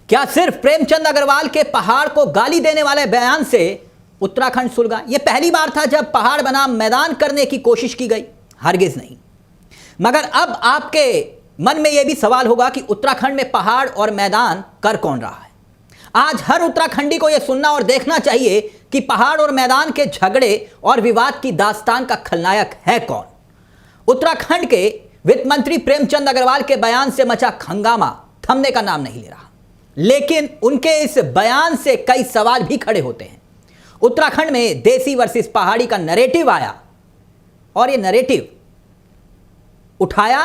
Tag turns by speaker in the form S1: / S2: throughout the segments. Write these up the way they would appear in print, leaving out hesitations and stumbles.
S1: क्या सिर्फ प्रेमचंद अग्रवाल के पहाड़ को गाली देने वाले बयान से उत्तराखंड सुलगा? यह पहली बार था जब पहाड़ बनाम मैदान करने की कोशिश की गई? हरगिज नहीं। मगर अब आपके मन में यह भी सवाल होगा कि उत्तराखंड में पहाड़ और मैदान कर कौन रहा है? आज हर उत्तराखंडी को यह सुनना और देखना चाहिए कि पहाड़ और मैदान के झगड़े और विवाद की दास्तान का खलनायक है कौन? उत्तराखंड के वित्त मंत्री प्रेमचंद अग्रवाल के बयान से मचा हंगामा थमने का नाम नहीं ले रहा, लेकिन उनके इस बयान से कई सवाल भी खड़े होते हैं। उत्तराखंड में देसी वर्सेस पहाड़ी का नैरेटिव आया और यह नैरेटिव उठाया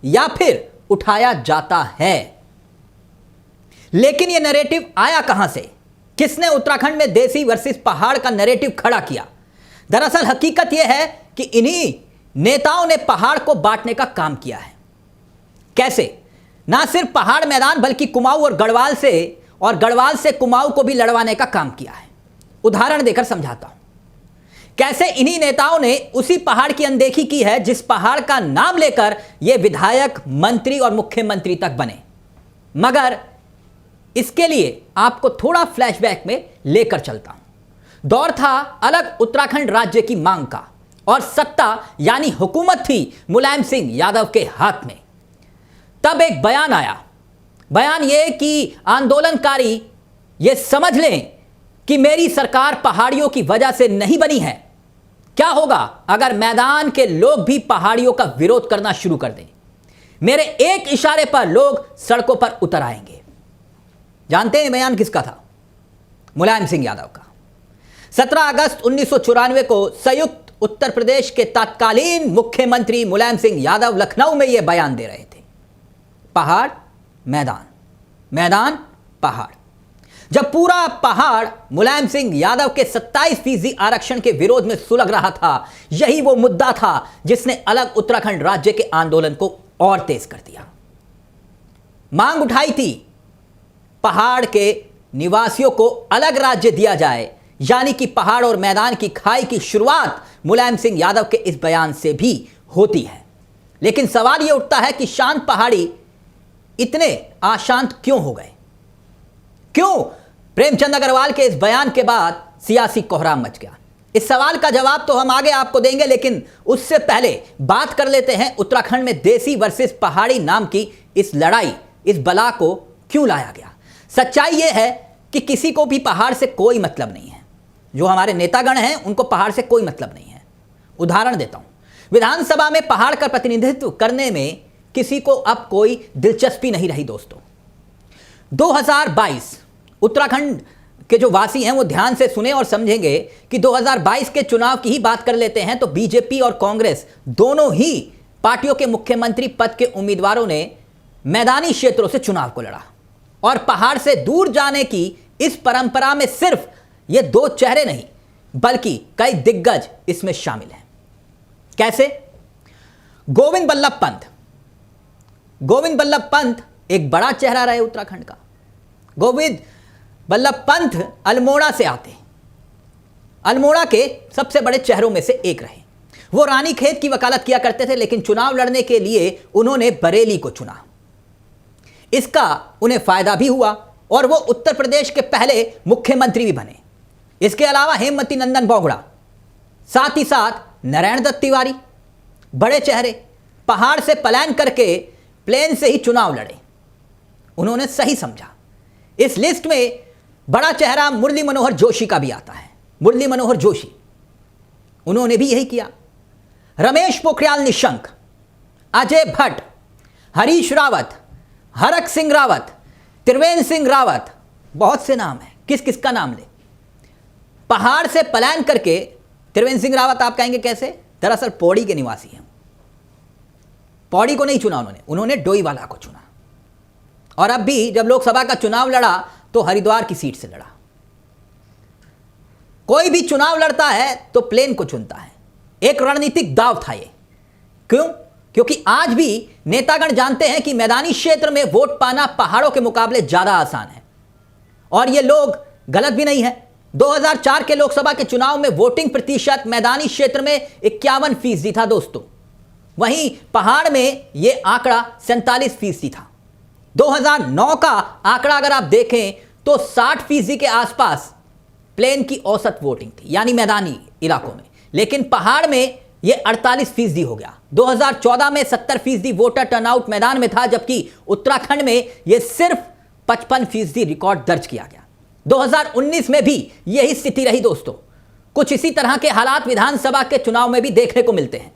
S1: या फिर उठाया जाता है, लेकिन यह नैरेटिव आया कहां से? किसने उत्तराखंड में देसी वर्सेस पहाड़ का नैरेटिव खड़ा किया? दरअसल हकीकत यह है कि इन्हीं नेताओं ने पहाड़ को बांटने का काम किया है। कैसे? ना सिर्फ पहाड़ मैदान बल्कि कुमाऊं और गढ़वाल से, और गढ़वाल से कुमाऊं को भी लड़वाने का काम किया है। उदाहरण देकर समझाता हूं कैसे इन्हीं नेताओं ने उसी पहाड़ की अनदेखी की है जिस पहाड़ का नाम लेकर ये विधायक, मंत्री और मुख्यमंत्री तक बने। मगर इसके लिए आपको थोड़ा फ्लैशबैक में लेकर चलता हूं। दौर था अलग उत्तराखंड राज्य की मांग का और सत्ता यानी हुकूमत थी मुलायम सिंह यादव के हाथ में। तब एक बयान आया। बयान यह कि आंदोलनकारी ये समझ लें कि मेरी सरकार पहाड़ियों की वजह से नहीं बनी है। क्या होगा अगर मैदान के लोग भी पहाड़ियों का विरोध करना शुरू कर दें? मेरे एक इशारे पर लोग सड़कों पर उतर आएंगे। जानते हैं बयान किसका था? मुलायम सिंह यादव का। 17 अगस्त 1994 को संयुक्त उत्तर प्रदेश के तत्कालीन मुख्यमंत्री मुलायम सिंह यादव लखनऊ में यह बयान दे रहे थे। पहाड़ मैदान, मैदान पहाड़। जब पूरा पहाड़ मुलायम सिंह यादव के 27% आरक्षण के विरोध में सुलग रहा था, यही वो मुद्दा था जिसने अलग उत्तराखंड राज्य के आंदोलन को और तेज कर दिया। मांग उठाई थी पहाड़ के निवासियों को अलग राज्य दिया जाए, यानी कि पहाड़ और मैदान की खाई की शुरुआत मुलायम सिंह यादव के इस बयान से भी होती है। लेकिन सवाल यह उठता है कि शांत पहाड़ी इतने अशांत क्यों हो गए? क्यों प्रेमचंद अग्रवाल के इस बयान के बाद सियासी कोहराम मच गया? इस सवाल का जवाब तो हम आगे आपको देंगे, लेकिन उससे पहले बात कर लेते हैं उत्तराखंड में देसी वर्सेस पहाड़ी नाम की इस लड़ाई, इस बला को क्यों लाया गया। सच्चाई यह है कि किसी को भी पहाड़ से कोई मतलब नहीं है। जो हमारे नेतागण हैं उनको पहाड़ से कोई मतलब नहीं है। उदाहरण देता हूं, विधानसभा में पहाड़ का प्रतिनिधित्व करने में किसी को अब कोई दिलचस्पी नहीं रही। दोस्तों 2022 उत्तराखंड के जो वासी हैं वो ध्यान से सुने और समझेंगे कि 2022 के चुनाव की ही बात कर लेते हैं तो बीजेपी और कांग्रेस दोनों ही पार्टियों के मुख्यमंत्री पद के उम्मीदवारों ने मैदानी क्षेत्रों से चुनाव को लड़ा, और पहाड़ से दूर जाने की इस परंपरा में सिर्फ ये दो चेहरे नहीं बल्कि कई दिग्गज इसमें शामिल हैं। कैसे? गोविंद बल्लभ पंत। गोविंद बल्लभ पंत एक बड़ा चेहरा रहे उत्तराखंड का। गोविंद बल्लभ पंत अल्मोड़ा से आते, अल्मोड़ा के सबसे बड़े चेहरों में से एक रहे। वो रानीखेत की वकालत किया करते थे, लेकिन चुनाव लड़ने के लिए उन्होंने बरेली को चुना। इसका उन्हें फायदा भी हुआ और वो उत्तर प्रदेश के पहले मुख्यमंत्री भी बने। इसके अलावा हेमवती नंदन बोगड़ा, साथ ही साथ नारायण दत्त तिवारी, बड़े चेहरे, पहाड़ से पलायन करके प्लेन से ही चुनाव लड़े। उन्होंने सही समझा। इस लिस्ट में बड़ा चेहरा मुरली मनोहर जोशी का भी आता है। मुरली मनोहर जोशी, उन्होंने भी यही किया। रमेश पोखरियाल निशंक, अजय भट्ट, हरीश रावत, हरक सिंह रावत, त्रिवेंद्र सिंह रावत, बहुत से नाम हैं। किस किस का नाम ले? पहाड़ से पलायन करके त्रिवेंद्र सिंह रावत आप कहेंगे कैसे? दरअसल पौड़ी के निवासी हैं। पौड़ी को नहीं चुना उन्होंने डोईवाला को चुना। और अब भी जब लोकसभा का चुनाव लड़ा तो हरिद्वार की सीट से लड़ा। कोई भी चुनाव लड़ता है तो प्लेन को चुनता है। एक रणनीतिक दांव था ये। क्यों? क्योंकि आज भी नेतागण जानते हैं कि मैदानी क्षेत्र में वोट पाना पहाड़ों के मुकाबले ज्यादा आसान है। और ये लोग गलत भी नहीं है। 2004 के लोकसभा के चुनाव में वोटिंग प्रतिशत मैदानी क्षेत्र में 51% था दोस्तों। वहीं पहाड़ में यह आंकड़ा 47% था। 2009 का आंकड़ा अगर आप देखें तो 60% के आसपास प्लेन की औसत वोटिंग थी, यानी मैदानी इलाकों में, लेकिन पहाड़ में यह 48% हो गया। 2014 में 70% वोटर टर्नआउट मैदान में था, जबकि उत्तराखंड में यह सिर्फ 55% रिकॉर्ड दर्ज किया गया। 2019 में भी यही स्थिति रही दोस्तों। कुछ इसी तरह के हालात विधानसभा के चुनाव में भी देखने को मिलते हैं।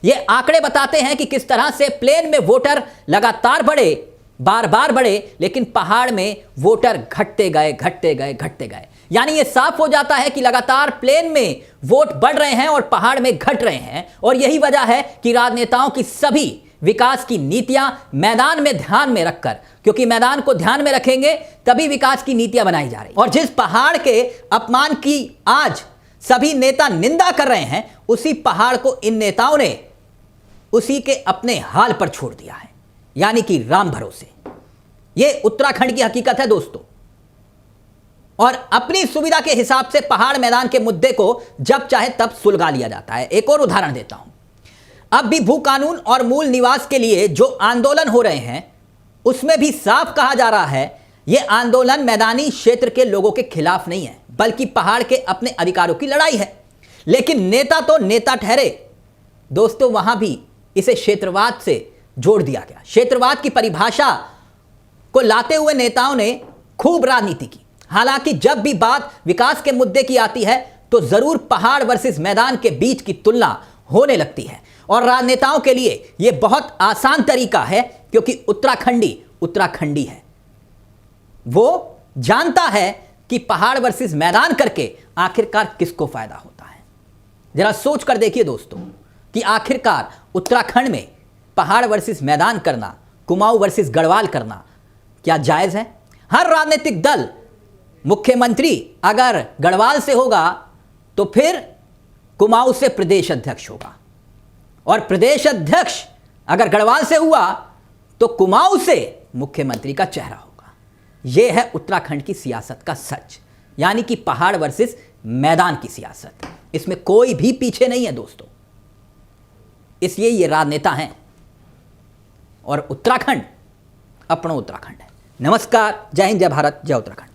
S1: ये आंकड़े बताते हैं कि किस तरह से प्लेन में वोटर लगातार बढ़े, बार बार बढ़े, लेकिन पहाड़ में वोटर घटते गए। यानी ये साफ हो जाता है कि लगातार प्लेन में वोट बढ़ रहे हैं और पहाड़ में घट रहे हैं। और यही वजह है कि राजनेताओं की सभी विकास की नीतियां मैदान में ध्यान में रखकर, क्योंकि मैदान को ध्यान में रखेंगे तभी विकास की नीतियां बनाई जा रही। और जिस पहाड़ के अपमान की आज सभी नेता निंदा कर रहे हैं, उसी पहाड़ को इन नेताओं ने उसी के अपने हाल पर छोड़ दिया है, यानी कि राम भरोसे। यह उत्तराखंड की हकीकत है दोस्तों। और अपनी सुविधा के हिसाब से पहाड़ मैदान के मुद्दे को जब चाहे तब सुलगा लिया जाता है। एक और उदाहरण देता हूं। अब भी भू कानून और मूल निवास के लिए जो आंदोलन हो रहे हैं, उसमें भी साफ कहा जा रहा है यह आंदोलन मैदानी क्षेत्र के लोगों के खिलाफ नहीं है, बल्कि पहाड़ के अपने अधिकारों की लड़ाई है। लेकिन नेता तो नेता ठहरे दोस्तों, वहां भी इसे क्षेत्रवाद से जोड़ दिया गया। क्षेत्रवाद की परिभाषा को लाते हुए नेताओं ने खूब राजनीति की। हालांकि जब भी बात विकास के मुद्दे की आती है तो जरूर पहाड़ वर्सेस मैदान के बीच की तुलना होने लगती है। और राजनेताओं के लिए यह बहुत आसान तरीका है, क्योंकि उत्तराखंडी है। वो जानता है कि पहाड़ वर्सेस मैदान करके आखिरकार किसको फायदा होता है। जरा सोच कर देखिए दोस्तों कि आखिरकार उत्तराखंड में पहाड़ वर्सेस मैदान करना, कुमाऊं वर्सेस गढ़वाल करना क्या जायज है? हर राजनीतिक दल, मुख्यमंत्री अगर गढ़वाल से होगा तो फिर कुमाऊं से प्रदेश अध्यक्ष होगा, और प्रदेश अध्यक्ष अगर गढ़वाल से हुआ तो कुमाऊं से मुख्यमंत्री का चेहरा होगा। यह है उत्तराखंड की सियासत का सच, यानी कि पहाड़ वर्सेस मैदान की सियासत। इसमें कोई भी पीछे नहीं है दोस्तों। इसलिए ये राजनेता हैं और उत्तराखंड अपना उत्तराखंड है। नमस्कार, जय हिंद, जय भारत, जय उत्तराखंड।